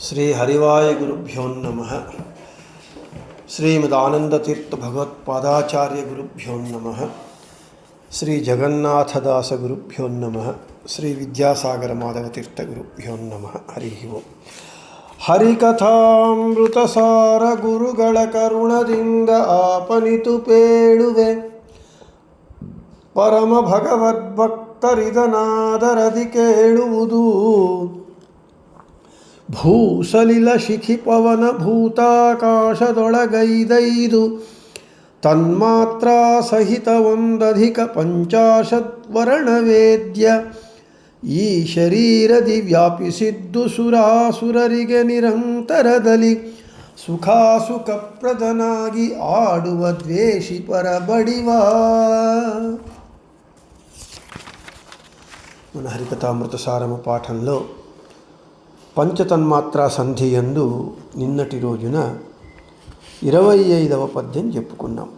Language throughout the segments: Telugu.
శ్రీ హరివాయ గురుభ్యో నమః. శ్రీమదానందతీర్థ భగవత్పాదాచార్య గురుభ్యో నమః. శ్రీ జగన్నాథదాస గురుభ్యో నమః. శ్రీ విద్యాసాగర మాధవతీర్థ గురుభ్యో నమః. హరి ఓಂ. ಹರಿಕಥಾಮೃತಸಾರ ಗುರುಗಳ ಕರುಣದಿಂದ ಆಪನಿತು ಪೇಳುವೆ, ಪರಮ ಭಗವದ್ಭಕ್ತರಿದನಾದರದಿ ಕೇಳುವುದು. ಭೂಸಲಿಲ ಶಿಖಿ ಪವನ ಭೂತಾಕಾಶದೊಳಗೈದೈದು ತನ್ಮಾತ್ರ ಸಹಿತ ಒಂದಧಿಕ ಪಂಚಾಶದ್ವರ್ಣವೇದ್ಯ ಈ ಶರೀರದಿ ವ್ಯಾಪಿಸಿದ್ದು ಸುರಾಸುರರಿಗೆ ನಿರಂತರದಲ್ಲಿ ಸುಖಾಸುಖಪ್ರದನಾಗಿ ಆಡುವ ದ್ವೇಷಿ ಪರಬಡಿವ. మన హరికథామృత సారము పాఠంలో పంచతన్మాత్రా సంధి యందు నిన్నటి రోజున 25వ పద్యం చెప్పుకున్నాం.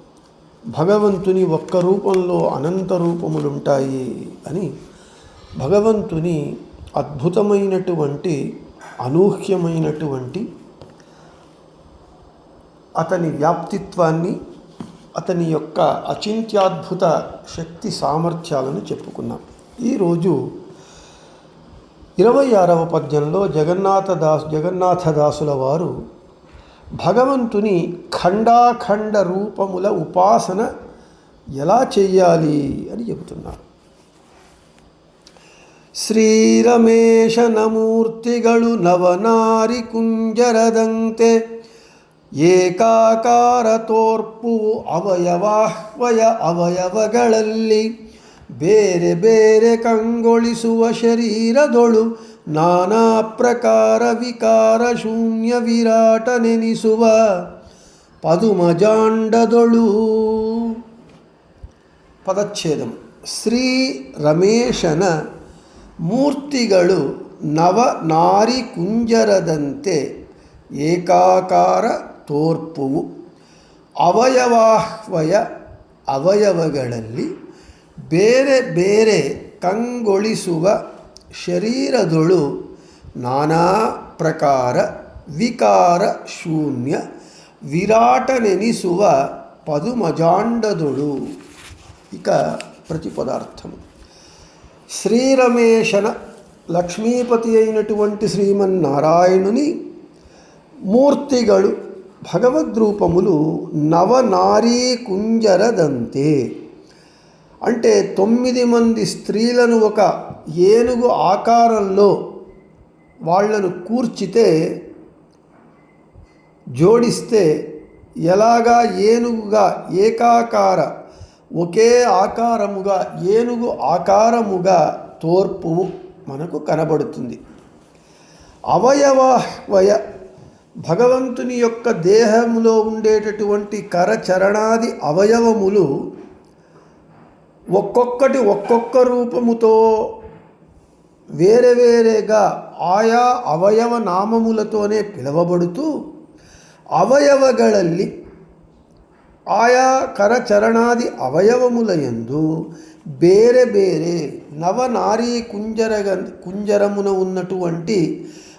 భగవంతుని ఒక్క రూపంలో అనంత రూపములుంటాయి అని, భగవంతుని అద్భుతమైనటువంటి అనూహ్యమైనటువంటి అతని వ్యాప్తిత్వాన్ని, అతని యొక్క అచింత్యాద్భుత శక్తి సామర్థ్యాలను చెప్పుకున్నాం. ఈరోజు 26వ పద్యంలో జగన్నాథదాసుల వారు భగవంతుని ఖండాఖండ రూపముల ఉపాసన ఎలా చెయ్యాలి అని చెబుతున్నారు. ಶ್ರೀರಮೇಶನಮೂರ್ತಿಗಳು ನವನಾರಿ ಕುಂಜರದಂತೆ ಏಕಾಕಾರ ತೋರ್ಪುವು ಅವಯವಾಹ್ವಯ ಅವಯವಗಳಲ್ಲಿ ಬೇರೆ ಬೇರೆ ಕಂಗೊಳಿಸುವ ಶರೀರದೊಳು ನಾನಾ ಪ್ರಕಾರ ವಿಕಾರ ಶೂನ್ಯ ವಿರಾಟ ನೆನಿಸುವ ಪದುಮಜಾಂಡದೊಳು. ಪದಚ್ಛೇದಂ. ಶ್ರೀ ರಮೇಶನ ಮೂರ್ತಿಗಳು ನವನಾರಿ ಕುಂಜರದಂತೆ ಏಕಾಕಾರ ತೋರ್ಪುವು ಅವಯವಾಹ್ವಯ ಅವಯವಗಳಲ್ಲಿ ಬೇರೆ ಬೇರೆ ಕಂಗೊಳಿಸುವ ಶರೀರದೊಳು ನಾನಾ ಪ್ರಕಾರ ವಿಕಾರ ಶೂನ್ಯ ವಿರಾಟನೆನಿಸುವ ಪದುಮಜಾಂಡದೊಳು. ఇక ప్రతిపదార్థము. శ్రీరమేశన లక్ష్మీపతి అయినటువంటి శ్రీమన్నారాయణుని మూర్తిಗಳು భగవద్రూపములు నవనారీ కుంజరదంతే అంటే 9 మంది స్త్రీలను ఒక ఏనుగు ఆకారంలో వాళ్లను కూర్చితే, జోడిస్తే ఎలాగా ఏనుగుగా ఏకాకార ఒకే ఆకారముగా ఏనుగు ఆకారముగా తోర్పువు మనకు కనబడుతుంది. అవయవహ్వయ భగవంతుని యొక్క దేహములో ఉండేటటువంటి కరచరణాది అవయవములు ఒక్కొక్కటి ఒక్కొక్క రూపముతో వేరే వేరేగా ఆయా అవయవ నామములతోనే పిలువబడుతూ, అవయవಗಳಲ್ಲಿ ఆయా కరచరణాది అవయవములయందు ಬೇರೆ ಬೇರೆ నవనారీ కుంజరమున ఉన్నటువంటి,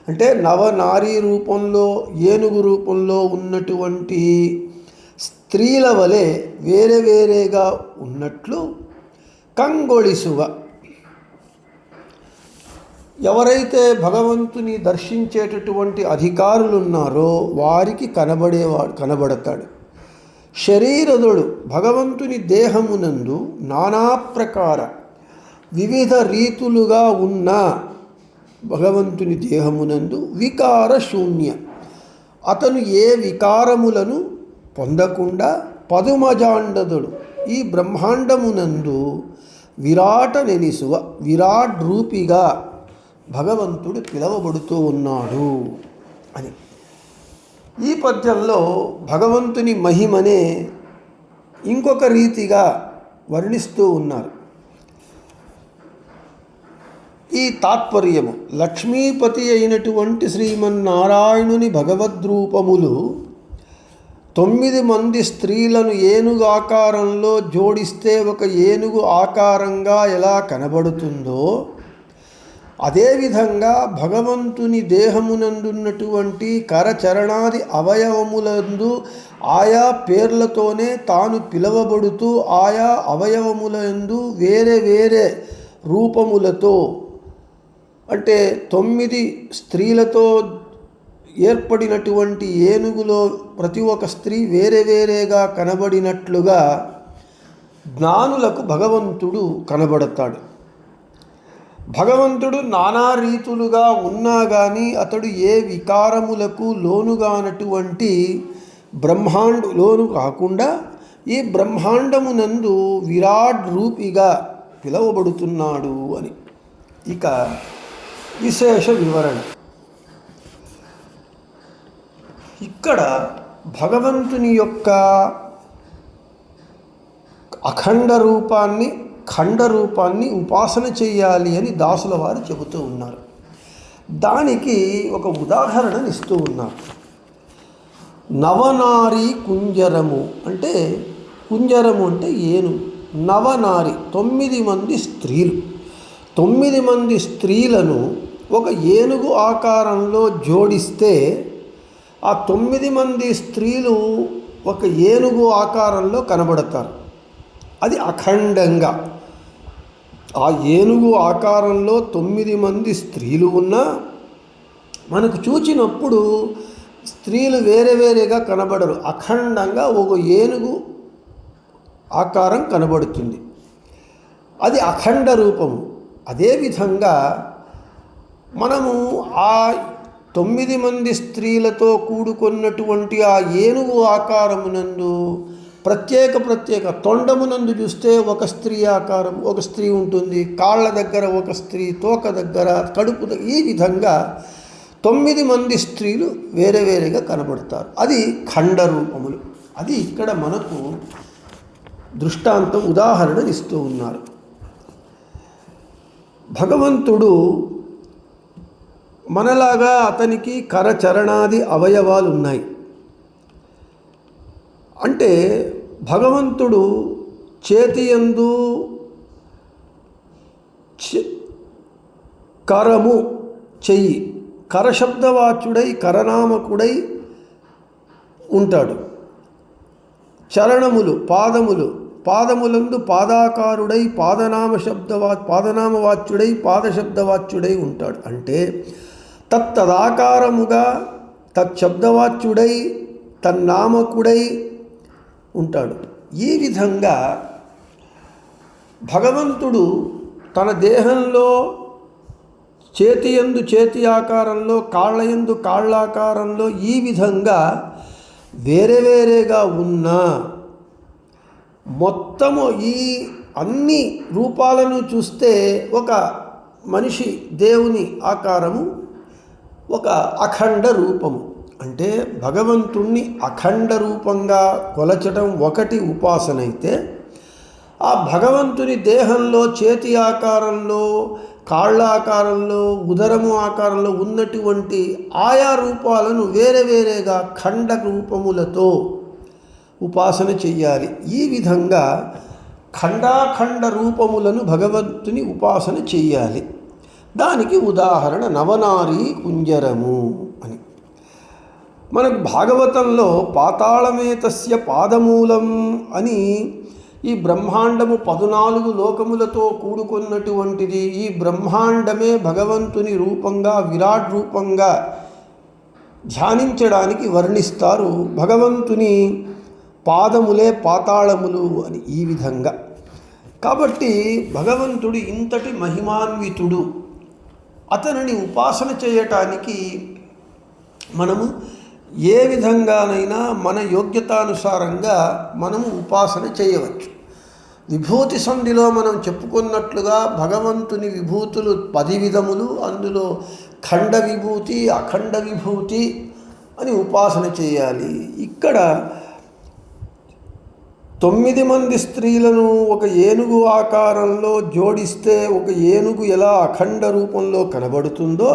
అంటే నవనారీ రూపంలో ఏనుగు రూపంలో ఉన్నటువంటి స్త్రీల వలె వేరే వేరేగా ఉన్నట్లు కంగొళిసువ. ఎవరైతే భగవంతుని దర్శించేటటువంటి అధికారులున్నారో వారికి కనబడతాడు. శరీరదుడు భగవంతుని దేహమునందు నానా ప్రకార వివిధ రీతులుగా ఉన్న భగవంతుని దేహమునందు వికార శూన్య, అతను ఏ వికారములను పొందకుండా పదుమజాండదుడు ఈ బ్రహ్మాండమునందు విరాట నెనిసువ విరాట్ రూపిగా భగవంతుడు పిలవబడుతూ ఉన్నాడు అని. ఈ పద్యంలో భగవంతుని మహిమనే ఇంకొక రీతిగా వర్ణిస్తూ ఉన్నారు. ఈ తాత్పర్యము లక్ష్మీపతి అయినటువంటి శ్రీమన్నారాయణుని భగవద్రూపములు 9 మంది స్త్రీలను ఏనుగు ఆకారంలో జోడిస్తే ఒక ఏనుగు ఆకారంగా ఎలా కనబడుతుందో, అదేవిధంగా భగవంతుని దేహమునందున్నటువంటి కరచరణాది అవయవములందు ఆయా పేర్లతోనే తాను పిలువబడుతూ ఆయా అవయవములందు వేరే వేరే రూపములతో, అంటే 9 స్త్రీలతో ఏర్పడినటువంటి ఏనుగులో ప్రతి ఒక్క స్త్రీ వేరే వేరేగా కనబడినట్లుగా జ్ఞానులకు భగవంతుడు కనబడతాడు. భగవంతుడు నానా రీతులుగా ఉన్నా కానీ అతడు ఏ వికారములకు లోనుగానటువంటి లోను కాకుండా ఈ బ్రహ్మాండమునందు విరాట్ రూపిగా పిలువబడుతున్నాడు అని ఇక విశేష వివరణ. ఇక్కడ భగవంతుని యొక్క అఖండ రూపాన్ని, ఖండ రూపాన్ని ఉపాసన చేయాలి అని దాసుల వారు చెబుతూ ఉన్నారు. దానికి ఒక ఉదాహరణని ఇస్తూ ఉన్నారు. నవనారి కుంజరము అంటే, కుంజరము అంటే ఏనుగు, నవనారి 9 మంది స్త్రీలు, 9 మంది స్త్రీలను ఒక ఏనుగు ఆకారంలో జోడిస్తే ఆ 9 మంది స్త్రీలు ఒక ఏనుగు ఆకారంలో కనబడతారు. అది అఖండంగా. ఆ ఏనుగు ఆకారంలో 9 మంది స్త్రీలు ఉన్నా మనకు చూచినప్పుడు స్త్రీలు వేరే వేరేగా కనబడరు, అఖండంగా ఒక ఏనుగు ఆకారం కనబడుతుంది. అది అఖండ రూపము. అదేవిధంగా మనము ఆ 9 మంది స్త్రీలతో కూడుకున్నటువంటి ఆ ఏనుగు ఆకారమునందు ప్రత్యేక తొండమునందు చూస్తే ఒక స్త్రీ ఆకారం, ఒక స్త్రీ ఉంటుంది, కాళ్ళ దగ్గర ఒక స్త్రీ, తోక దగ్గర, కడుపు, ఈ విధంగా 9 మంది స్త్రీలు వేరే వేరేగా కనబడతారు. అది ఖండ రూపములు. అది ఇక్కడ మనకు దృష్టాంతం, ఉదాహరణ ఇస్తూ ఉన్నారు. భగవంతుడు మనలాగా అతనికి కరచరణాది అవయవాలు ఉన్నాయి. అంటే భగవంతుడు చేతియందు కరము, చెయ్యి, కరశబ్దవాచ్యుడై కరనామకుడై ఉంటాడు. చరణములు, పాదములందు పాదాకారుడై పాదనామవాచ్యుడై పాదశబ్దవాచ్యుడై ఉంటాడు. అంటే తత్తదాకారముగా తచ్చబ్దవాచ్యుడై తన్నామకుడై ఉంటాడు. ఈ విధంగా భగవంతుడు తన దేహంలో చేతియందు చేతి ఆకారంలో, కాళ్ళయందు కాళ్ళాకారంలో ఈ విధంగా వేరే వేరేగా ఉన్నా మొత్తము ఈ అన్ని రూపాలను చూస్తే ఒక మనిషి దేవుని ఆకారము ఒక అఖండ రూపము. అంటే భగవంతుణ్ణి అఖండ రూపంగా కొలచడం ఒకటి ఉపాసన అయితే, ఆ భగవంతుని దేహంలో చేతి ఆకారంలో, కాళ్ళ ఆకారంలో, ఉదరము ఆకారంలో ఉన్నటువంటి ఆయా రూపాలను వేరే వేరేగా ఖండ రూపములతో ఉపాసన చెయ్యాలి. ఈ విధంగా ఖండాఖండ రూపములను భగవంతుని ఉపాసన చెయ్యాలి. దానికి ఉదాహరణ నవనారీ కుంజరము అని. మనకు భాగవతంలో పాతాళమే తస్య పాదమూలం అని ఈ బ్రహ్మాండము 14 లోకములతో కూడుకున్నటువంటిది. ఈ బ్రహ్మాండమే భగవంతుని రూపంగా, విరాట్ రూపంగా ధ్యానించడానికి వర్ణిస్తారు. భగవంతుని పాదములే పాతాళములు అని ఈ విధంగా. కాబట్టి భగవంతుడు ఇంతటి మహిమాన్వితుడు. అతనిని ఉపాసన చేయటానికి మనము ఏ విధంగానైనా మన యోగ్యతానుసారంగా మనము ఉపాసన చేయవచ్చు. విభూతి సంధిలో మనం చెప్పుకున్నట్లుగా భగవంతుని విభూతులు 10 విధములు, అందులో ఖండ విభూతి, అఖండ విభూతి అని ఉపాసన చేయాలి. ఇక్కడ 9 మంది స్త్రీలను ఒక ఏనుగు ఆకారంలో జోడిస్తే ఒక ఏనుగు ఎలా అఖండ రూపంలో కనబడుతుందో,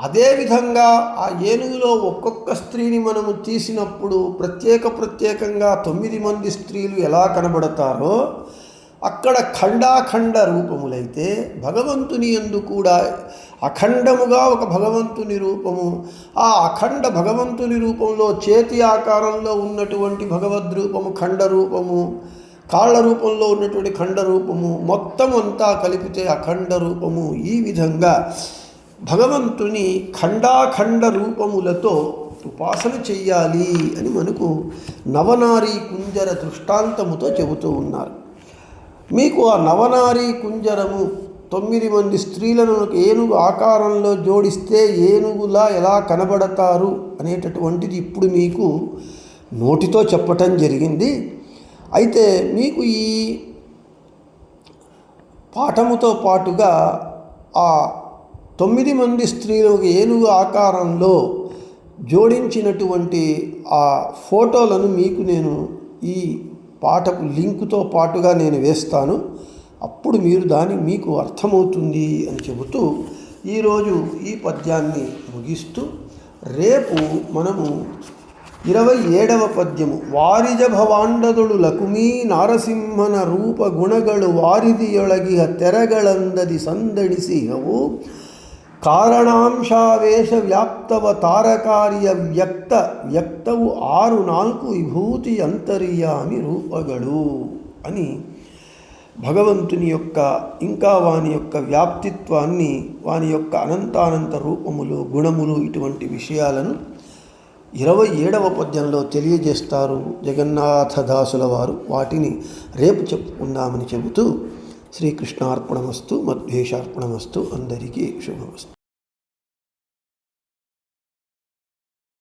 అదేవిధంగా ఆ ఏనుగులో ఒక్కొక్క స్త్రీని మనము తీసినప్పుడు ప్రత్యేకంగా 9 మంది స్త్రీలు ఎలా కనబడతారో అక్కడ ఖండాఖండ రూపములైతే భగవంతుని యందు కూడా అఖండముగా ఒక భగవంతుని రూపము, ఆ అఖండ భగవంతుని రూపంలో చేతి ఆకారంలో ఉన్నటువంటి భగవద్రూపము ఖండ రూపము, కాళ్ళ రూపంలో ఉన్నటువంటి ఖండ రూపము, మొత్తం అంతా కలిపితే అఖండ రూపము. ఈ విధంగా భగవంతుని ఖండాఖండ రూపములతో ఉపాసన చెయ్యాలి అని మనకు నవనారీ కుంజర దృష్టాంతముతో చెబుతూ ఉన్నారు. మీకు ఆ నవనారీ కుంజరము 9 మంది స్త్రీలను ఏనుగు ఆకారంలో జోడిస్తే ఏనుగులా ఎలా కనబడతారు అనేటటువంటిది ఇప్పుడు మీకు నోటితో చెప్పటం జరిగింది. అయితే మీకు ఈ పాఠముతో పాటుగా ఆ 9 మంది స్త్రీలకు ఏనుగు ఆకారంలో జోడించినటువంటి ఆ ఫోటోలను మీకు నేను ఈ పాఠపు లింకుతో పాటుగా నేను వేస్తాను. అప్పుడు మీరు దాన్ని మీకు అర్థమవుతుంది అని చెబుతూ ఈరోజు ఈ పద్యాన్ని ముగిస్తూ రేపు మనము 27వ పద్యము వారిజ ಭವಾಂಡದೊಳು ಲಕುಮೀ ನಾರಸಿಂಹನ ರೂಪ ಗುಣಗಳು ವಾರಿದಿಯೊಳಗಿಹ ತೆರಗಳಂದದಿ ಸಂದಣಿಸಿಹವು ಕಾರಣಾಂಶಾವೇಶ ವ್ಯಾಪ್ತವ ತಾರಕಾರ್ಯ ವ್ಯಕ್ತವು 6 ವಿಭೂತಿ ಅಂತರ್ಯಾమి రూపಗಳು అని భగవంతుని యొక్క ఇంకా వాని యొక్క వ్యాప్తిత్వాన్ని, వాని యొక్క అనంతానంత రూపములు, గుణములు, ఇటువంటి విషయాలను 27వ పద్యంలో తెలియజేస్తారు జగన్నాథదాసుల వారు. వాటిని రేపు చెప్పుకుందామని చెబుతూ శ్రీకృష్ణార్పణమస్తు, మధ్వేషార్పణమస్తు, అందరికీ శుభమస్తు.